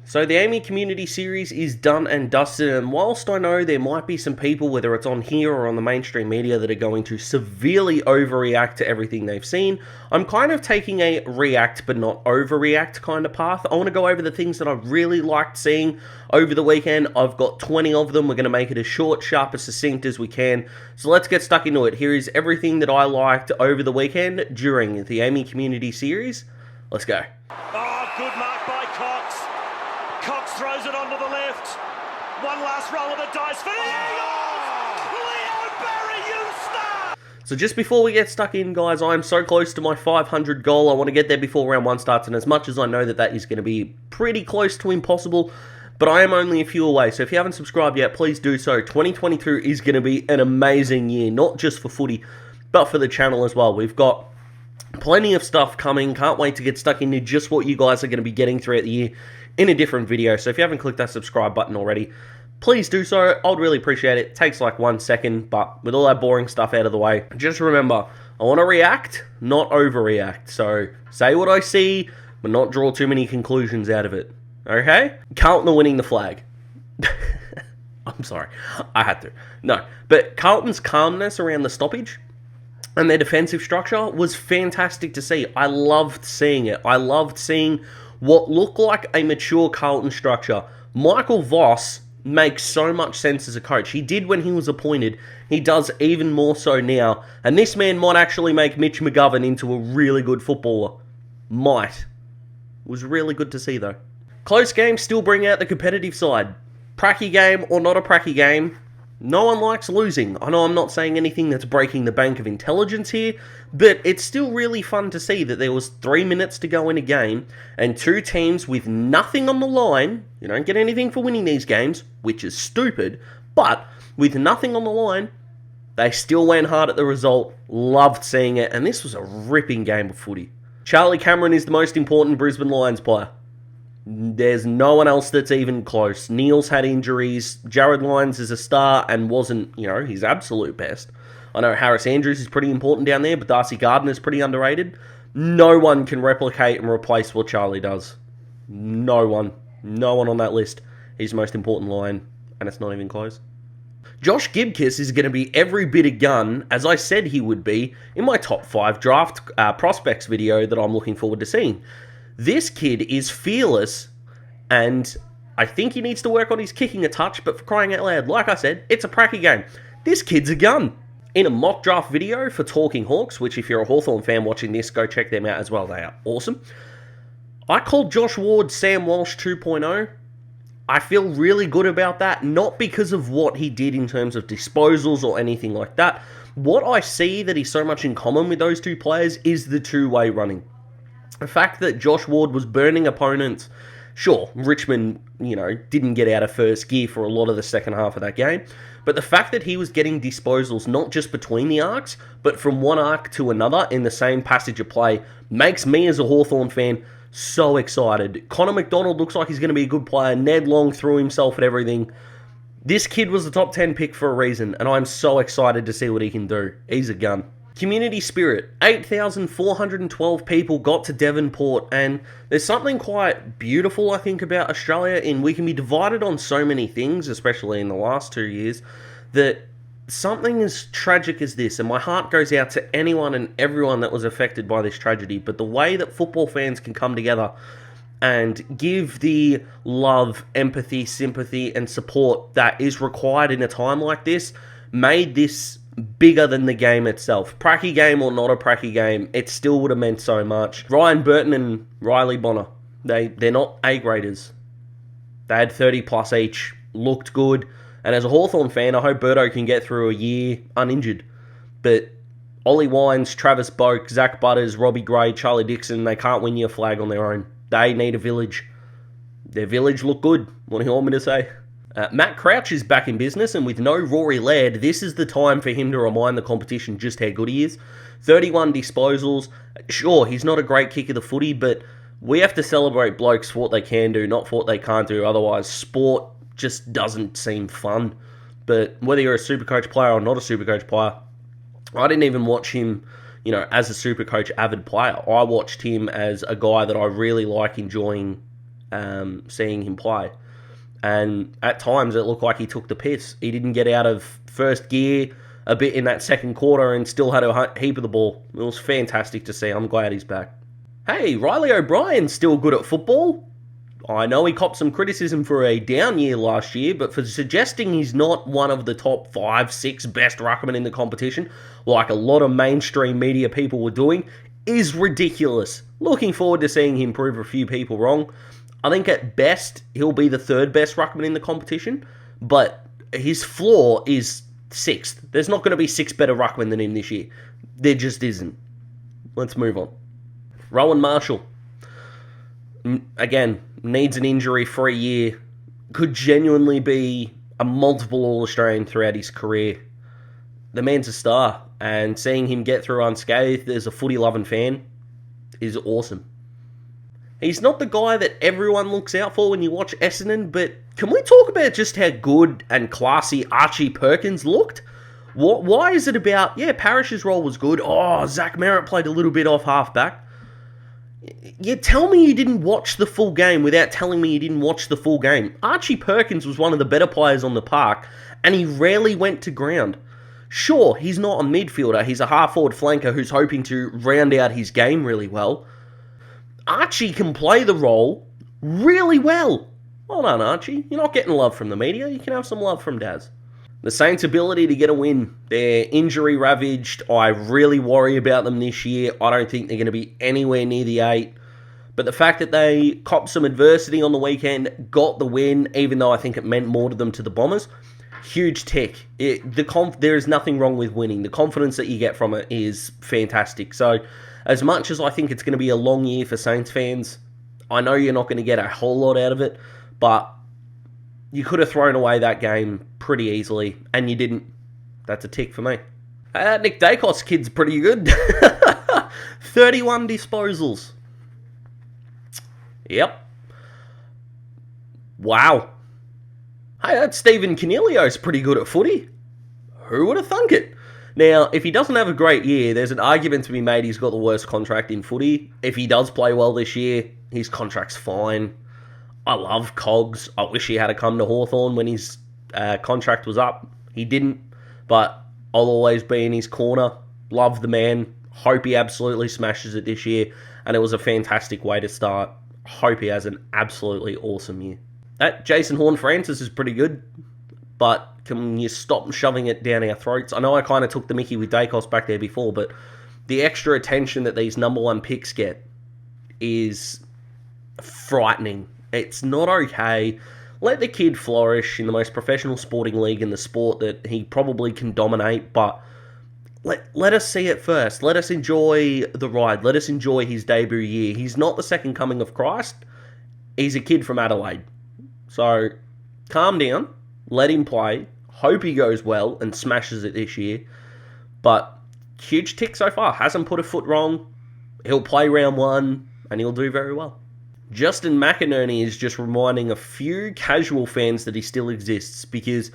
So the AAMI Community Series is done and dusted, and whilst I know there might be some people, whether it's on here or on the mainstream media, that are going to severely overreact to everything they've seen, I'm kind of taking a react but not overreact kind of path. I want to go over the things that I really liked seeing over the weekend. I've got 20 of them. We're going to make it as short, sharp, as succinct as we can. So let's get stuck into it. Here is everything that I liked over the weekend during the AAMI Community Series. Let's go. Oh, good mark by Cox. Cox throws it onto the left. One last roll of the dice for the Eagles! Leo Barry, you star! So just before we get stuck in, guys, I'm so close to my 500 goal. I want to get there before round one starts, and as much as I know that that is going to be pretty close to impossible, but I am only a few away, so if you haven't subscribed yet, please do so. 2022 is going to be an amazing year, not just for footy, but for the channel as well. We've got plenty of stuff coming. Can't wait to get stuck into just what you guys are going to be getting throughout the year in a different video. So if you haven't clicked that subscribe button already, please do so. I'd really appreciate it. It takes like 1 second, but with all that boring stuff out of the way, just remember, I want to react, not overreact. So say what I see, but not draw too many conclusions out of it. Okay? Carlton are winning the flag. I'm sorry. I had to. No. But Carlton's calmness around the stoppage and their defensive structure was fantastic to see. I loved seeing it. I loved seeing what looked like a mature Carlton structure. Michael Voss makes so much sense as a coach. He did when he was appointed. He does even more so now. And this man might actually make Mitch McGovern into a really good footballer. Might. It was really good to see, though. Close games still bring out the competitive side. Pracky game or not a pracky game, no one likes losing. I know I'm not saying anything that's breaking the bank of intelligence here, but it's still really fun to see that there was 3 minutes to go in a game, and two teams with nothing on the line, you don't get anything for winning these games, which is stupid, but with nothing on the line, they still went hard at the result, loved seeing it, and this was a ripping game of footy. Charlie Cameron is the most important Brisbane Lions player. There's no one else that's even close. Neil's had injuries. Jared Lyons is a star and wasn't, his absolute best. I know Harris Andrews is pretty important down there, but Darcy Gardner's pretty underrated. No one can replicate and replace what Charlie does. No one. No one on that list. He's the most important Lion, and it's not even close. Josh Gibkiss is going to be every bit a gun, as I said he would be, in my top 5 draft prospects video that I'm looking forward to seeing. This kid is fearless, and I think he needs to work on his kicking a touch, but for crying out loud, like I said, it's a pracky game. This kid's a gun. In a mock draft video for Talking Hawks, which if you're a Hawthorn fan watching this, go check them out as well. They are awesome. I called Josh Ward Sam Walsh 2.0. I feel really good about that, not because of what he did in terms of disposals or anything like that. What I see that is so much in common with those two players is the two-way running. The fact that Josh Ward was burning opponents. Sure, Richmond, didn't get out of first gear for a lot of the second half of that game. But the fact that he was getting disposals not just between the arcs, but from one arc to another in the same passage of play makes me as a Hawthorn fan so excited. Connor McDonald looks like he's going to be a good player. Ned Long threw himself at everything. This kid was the top 10 pick for a reason, and I'm so excited to see what he can do. He's a gun. Community spirit. 8,412 people got to Devonport, and there's something quite beautiful, I think, about Australia, in we can be divided on so many things, especially in the last 2 years, that something as tragic as this, and my heart goes out to anyone and everyone that was affected by this tragedy, but the way that football fans can come together and give the love, empathy, sympathy, and support that is required in a time like this made this bigger than the game itself. Pracky game or not a pracky game, it still would have meant so much. Ryan Burton and Riley Bonner, they're not A-graders. They had 30 plus each, looked good, and as a Hawthorn fan, I hope Birdo can get through a year uninjured. But Ollie Wines, Travis Boak, Zach Butters, Robbie Gray, Charlie Dixon, they can't win you a flag on their own. They need a village. Their village looked good. What do you want me to say? Matt Crouch is back in business, and with no Rory Laird, this is the time for him to remind the competition just how good he is. 31 disposals. Sure, he's not a great kick of the footy, but we have to celebrate blokes for what they can do, not for what they can't do. Otherwise, sport just doesn't seem fun. But whether you're a Supercoach player or not a Supercoach player, I didn't even watch him, as a Supercoach avid player. I watched him as a guy that I really like enjoying seeing him play. And at times it looked like he took the piss. He didn't get out of first gear a bit in that second quarter and still had a heap of the ball. It was fantastic to see. I'm glad he's back. Hey, Riley O'Brien's still good at football. I know he copped some criticism for a down year last year, but for suggesting he's not one of the top 5, 6 best ruckmen in the competition, like a lot of mainstream media people were doing, is ridiculous. Looking forward to seeing him prove a few people wrong. I think at best, he'll be the 3rd best ruckman in the competition, but his floor is 6th. There's not going to be 6 better ruckmen than him this year. There just isn't. Let's move on. Rowan Marshall. Again, needs an injury-free year. Could genuinely be a multiple All-Australian throughout his career. The man's a star, and seeing him get through unscathed as a footy-loving fan is awesome. He's not the guy that everyone looks out for when you watch Essendon, but can we talk about just how good and classy Archie Perkins looked? Why is it about, Parrish's role was good, Zach Merritt played a little bit off halfback. You tell me you didn't watch the full game without telling me you didn't watch the full game. Archie Perkins was one of the better players on the park, and he rarely went to ground. Sure, he's not a midfielder, he's a half-forward flanker who's hoping to round out his game really well. Archie can play the role really well. Well done, Archie. You're not getting love from the media. You can have some love from Daz. The Saints' ability to get a win. They're injury ravaged. I really worry about them this year. I don't think they're going to be anywhere near the 8. But the fact that they copped some adversity on the weekend, got the win, even though I think it meant more to them to the Bombers, huge tick. There is nothing wrong with winning. The confidence that you get from it is fantastic. So, as much as I think it's going to be a long year for Saints fans, I know you're not going to get a whole lot out of it, but you could have thrown away that game pretty easily, and you didn't. That's a tick for me. Nick Dacos' kid's pretty good. 31 disposals. Yep. Wow. Hey, that Stephen Canelio's pretty good at footy. Who would have thunk it? Now, if he doesn't have a great year, there's an argument to be made he's got the worst contract in footy. If he does play well this year, his contract's fine. I love Cogs. I wish he had to come to Hawthorn when his contract was up. He didn't, but I'll always be in his corner. Love the man. Hope he absolutely smashes it this year, and it was a fantastic way to start. Hope he has an absolutely awesome year. That Jason Horne-Francis is pretty good, but can you stop shoving it down our throats? I know I kind of took the mickey with Dacos back there before, but the extra attention that these number 1 picks get is frightening. It's not okay. Let the kid flourish in the most professional sporting league in the sport that he probably can dominate, but let us see it first. Let us enjoy the ride. Let us enjoy his debut year. He's not the second coming of Christ. He's a kid from Adelaide. So, calm down. Let him play. Hope he goes well and smashes it this year. But, huge tick so far. Hasn't put a foot wrong. He'll play round 1 and he'll do very well. Justin McInerney is just reminding a few casual fans that he still exists, because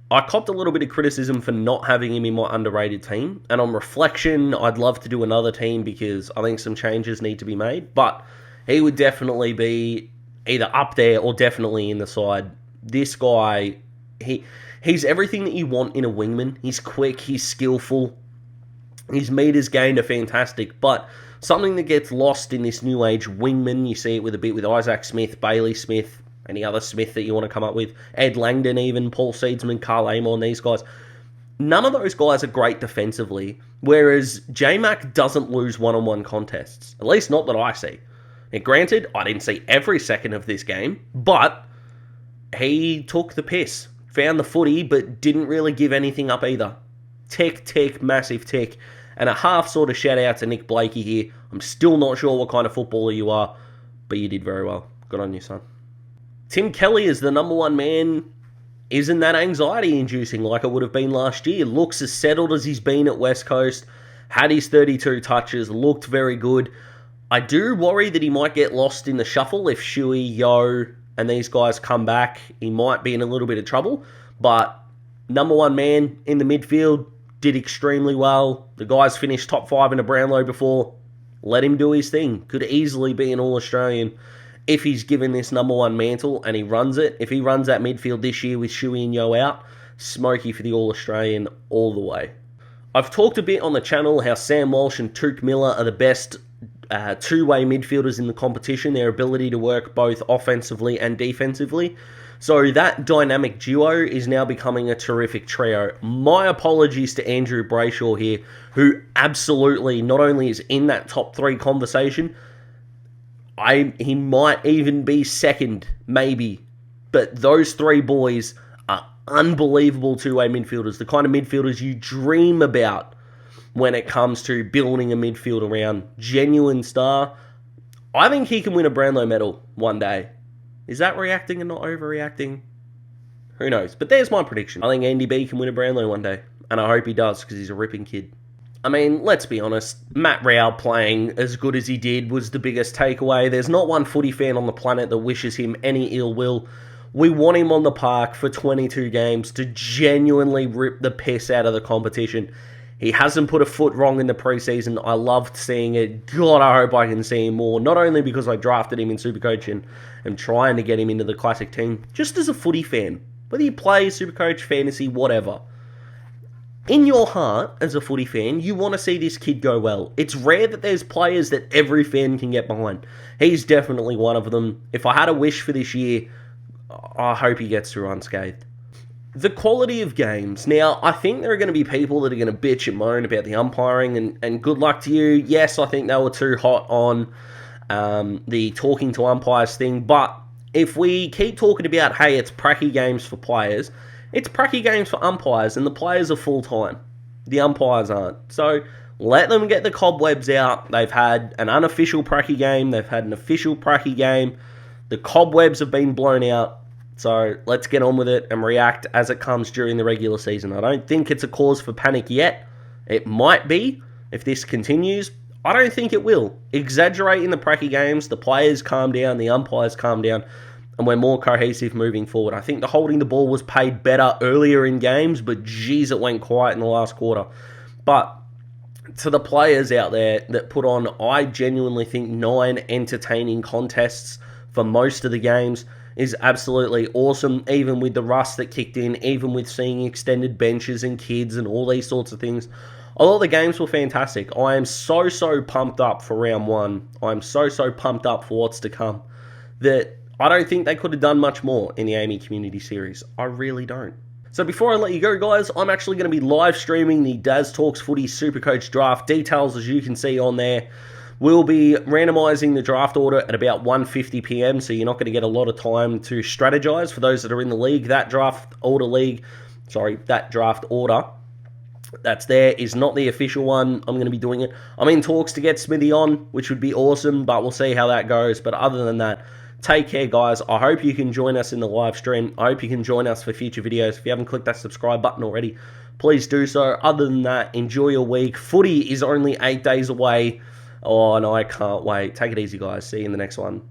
I copped a little bit of criticism for not having him in my underrated team, and on reflection, I'd love to do another team because I think some changes need to be made, but he would definitely be either up there or definitely in the side. This guy, he's everything that you want in a wingman. He's quick, he's skillful, his meters gained are fantastic, but something that gets lost in this new age wingman, you see it with a bit with Isaac Smith, Bailey Smith, any other Smith that you want to come up with, Ed Langdon even, Paul Seedsman, Carl Amon, these guys. None of those guys are great defensively, whereas J-Mac doesn't lose one-on-one contests. At least not that I see. Now, granted, I didn't see every second of this game, but he took the piss, found the footy, but didn't really give anything up either. Tick, massive tick. And a half sort of shout out to Nick Blakey here. I'm still not sure what kind of footballer you are, but you did very well. Good on you, son. Tim Kelly is the number 1 man. Isn't that anxiety-inducing like it would have been last year? Looks as settled as he's been at West Coast. Had his 32 touches. Looked very good. I do worry that he might get lost in the shuffle if Shuey, Yo, and these guys come back. He might be in a little bit of trouble. But number 1 man in the midfield. Did extremely well. The guy's finished top 5 in a Brownlow before. Let him do his thing. Could easily be an All-Australian. if he's given this number one mantle and he runs it. If he runs that midfield this year with Shuey and Yo out, smoky for the All-Australian all the way. I've talked a bit on the channel how Sam Walsh and Touk Miller are the best two-way midfielders in the competition, their ability to work both offensively and defensively. So that dynamic duo is now becoming a terrific trio. My apologies to Andrew Brayshaw here, who absolutely not only is in that top 3 conversation, he might even be second, maybe. But those 3 boys are unbelievable two-way midfielders, the kind of midfielders you dream about when it comes to building a midfield around. Genuine star. I think he can win a Brownlow medal one day. Is that reacting and not overreacting? Who knows? But there's my prediction. I think Andy B can win a Brownlow one day. And I hope he does, because he's a ripping kid. I mean, let's be honest. Matt Rowe playing as good as he did was the biggest takeaway. There's not one footy fan on the planet that wishes him any ill will. We want him on the park for 22 games to genuinely rip the piss out of the competition. He hasn't put a foot wrong in the preseason. I loved seeing it. God, I hope I can see him more. Not only because I drafted him in Supercoach and am trying to get him into the classic team, just as a footy fan. Whether you play Supercoach, fantasy, whatever. In your heart, as a footy fan, you want to see this kid go well. It's rare that there's players that every fan can get behind. He's definitely one of them. If I had a wish for this year, I hope he gets through unscathed. The quality of games. Now, I think there are going to be people that are going to bitch and moan about the umpiring, and good luck to you. Yes, I think they were too hot on the talking to umpires thing, but if we keep talking about, hey, it's pracky games for players, it's pracky games for umpires, and the players are full-time. The umpires aren't. So, let them get the cobwebs out. They've had an unofficial pracky game. They've had an official pracky game. The cobwebs have been blown out. So let's get on with it and react as it comes during the regular season. I don't think it's a cause for panic yet. It might be if this continues. I don't think it will. Exaggerate in the pracky games, the players calm down, the umpires calm down, and we're more cohesive moving forward. I think the holding the ball was paid better earlier in games, but geez, it went quiet in the last quarter. But to the players out there that put on, I genuinely think 9 entertaining contests for most of the games is absolutely awesome, even with the rust that kicked in, even with seeing extended benches and kids and all these sorts of things. Although the games were fantastic, I am so pumped up for round 1. I'm so pumped up for what's to come that I don't think they could have done much more in the AAMI Community Series. I really don't. So before I let you go, guys, I'm actually going to be live streaming the Daz Talks Footy Supercoach Draft. Details, as you can see on there. We'll be randomising the draft order at about 1:50 PM, so you're not going to get a lot of time to strategize for those that are in the league. That draft order that's there is not the official one. I'm going to be doing it. I'm in talks to get Smithy on, which would be awesome, but we'll see how that goes. But other than that, take care, guys. I hope you can join us in the live stream. I hope you can join us for future videos. If you haven't clicked that subscribe button already, please do so. Other than that, enjoy your week. Footy is only 8 days away. Oh, and I can't wait. Take it easy, guys. See you in the next one.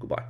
Goodbye.